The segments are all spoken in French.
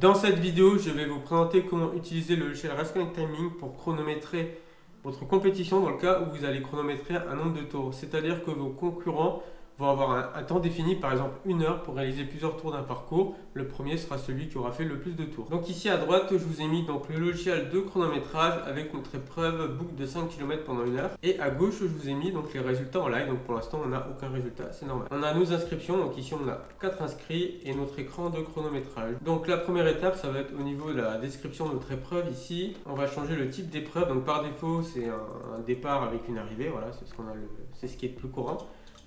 Dans cette vidéo, je vais vous présenter comment utiliser le logiciel Race Connect Timing pour chronométrer votre compétition dans le cas où vous allez chronométrer un nombre de tours. C'est-à-dire que vos concurrents vont avoir un temps défini, par exemple 1 heure pour réaliser plusieurs tours d'un parcours. Le premier sera celui qui aura fait le plus de tours. Donc ici à droite, je vous ai mis donc le logiciel de chronométrage avec notre épreuve boucle de 5 km pendant 1 heure. Et à gauche, je vous ai mis donc les résultats en live. Donc pour l'instant, on n'a aucun résultat, c'est normal. On a nos inscriptions, donc ici on a 4 inscrits et notre écran de chronométrage. Donc la première étape, ça va être au niveau de la description de notre épreuve. Ici, on va changer le type d'épreuve. Donc par défaut, c'est un départ avec une arrivée. Voilà, c'est ce qui est le plus courant.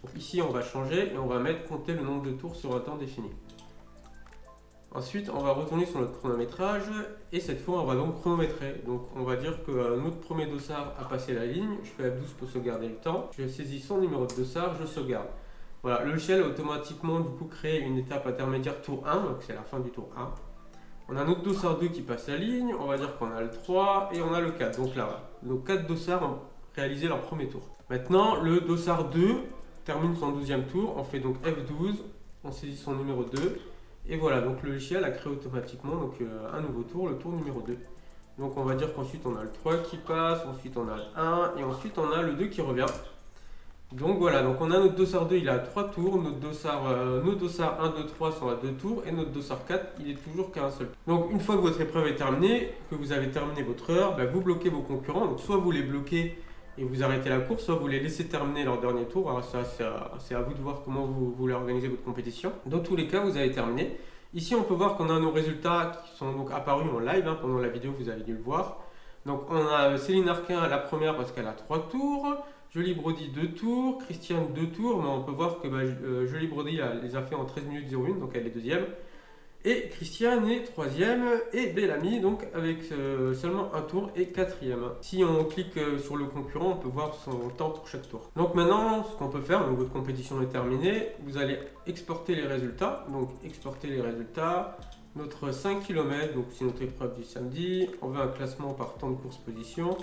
Donc ici, on va changer et on va mettre compter le nombre de tours sur un temps défini. Ensuite, on va retourner sur notre chronométrage et cette fois, on va donc chronométrer. Donc, on va dire que notre premier dossard a passé la ligne. Je fais F12 pour sauvegarder le temps. Je saisis son numéro de dossard, je sauvegarde. Voilà, le logiciel a automatiquement du coup créé une étape intermédiaire tour 1, donc c'est la fin du tour 1. On a notre dossard 2 qui passe la ligne. On va dire qu'on a le 3 et on a le 4. Donc là, nos 4 dossards ont réalisé leur premier tour. Maintenant, le dossard 2 termine son 12e tour, on fait donc F12, on saisit son numéro 2, et voilà, donc le logiciel a créé automatiquement donc, un nouveau tour, le tour numéro 2. Donc on va dire qu'ensuite on a le 3 qui passe, ensuite on a le 1, et ensuite on a le 2 qui revient. Donc voilà, donc on a notre dossard 2, il a 3 tours, nos dossards 1, 2, 3 sont à 2 tours, et notre dossard 4, il est toujours qu'à un seul. Donc une fois que votre épreuve est terminée, que vous avez terminé votre heure, vous bloquez vos concurrents, donc soit vous les bloquez et vous arrêtez la course, soit vous les laissez terminer leur dernier tour. Alors ça, c'est à vous de voir comment vous voulez organiser votre compétition. Dans tous les cas, vous avez terminé. Ici, on peut voir qu'on a nos résultats qui sont donc apparus en live, pendant la vidéo, vous avez dû le voir. Donc on a Céline Arquin, la première parce qu'elle a 3 tours, Jolie Brody 2 tours, Christiane 2 tours, mais on peut voir que Jolie Brody les a fait en 13 minutes 01, donc elle est deuxième. Et Christiane est 3e et Bellamy donc avec seulement un tour est 4e. Si on clique sur le concurrent, on peut voir son temps pour chaque tour. Donc maintenant, ce qu'on peut faire, donc votre compétition est terminée, vous allez exporter les résultats. Donc exporter les résultats, notre 5 km, donc c'est notre épreuve du samedi. On veut un classement par temps de course position.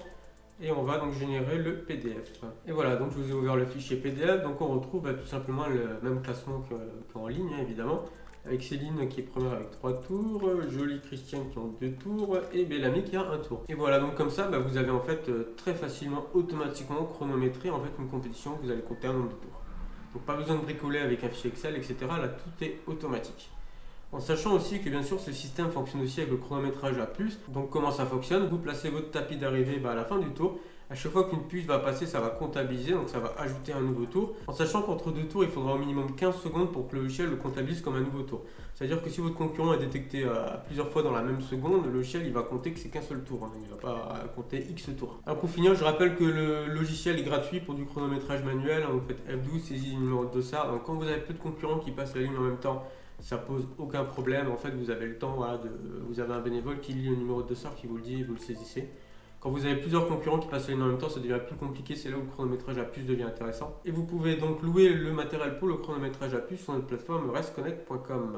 Et on va donc générer le PDF. Et voilà, donc je vous ai ouvert le fichier PDF. Donc on retrouve tout simplement le même classement qu'en ligne, évidemment. Avec Céline qui est première avec 3 tours, Jolie Christiane qui ont 2 tours et Bellamy qui a 1 tour. Et voilà, donc comme ça, vous avez en fait très facilement, automatiquement chronométré en fait une compétition que vous allez compter un nombre de tours. Donc pas besoin de bricoler avec un fichier Excel, etc. Là, tout est automatique. En sachant aussi que bien sûr ce système fonctionne aussi avec le chronométrage à puce. Donc comment ça fonctionne? Vous placez votre tapis d'arrivée à la fin du tour. À chaque fois qu'une puce va passer, ça va comptabiliser, donc ça va ajouter un nouveau tour. En sachant qu'entre deux tours, il faudra au minimum 15 secondes pour que le logiciel le comptabilise comme un nouveau tour. C'est-à-dire que si votre concurrent est détecté plusieurs fois dans la même seconde, le logiciel il va compter que c'est qu'un seul tour. Il ne va pas compter X tours. Alors pour finir, je rappelle que le logiciel est gratuit pour du chronométrage manuel. Vous faites F12, saisie du numéro de dossard. Donc quand vous avez peu de concurrents qui passent la ligne en même temps, ça pose aucun problème. En fait, vous avez le temps, vous avez un bénévole qui lit le numéro de dossard, qui vous le dit et vous le saisissez. Quand vous avez plusieurs concurrents qui passent la ligne en même temps, ça devient plus compliqué, c'est là où le chronométrage à puce devient intéressant. Et vous pouvez donc louer le matériel pour le chronométrage à puce sur notre plateforme raceconnect.com.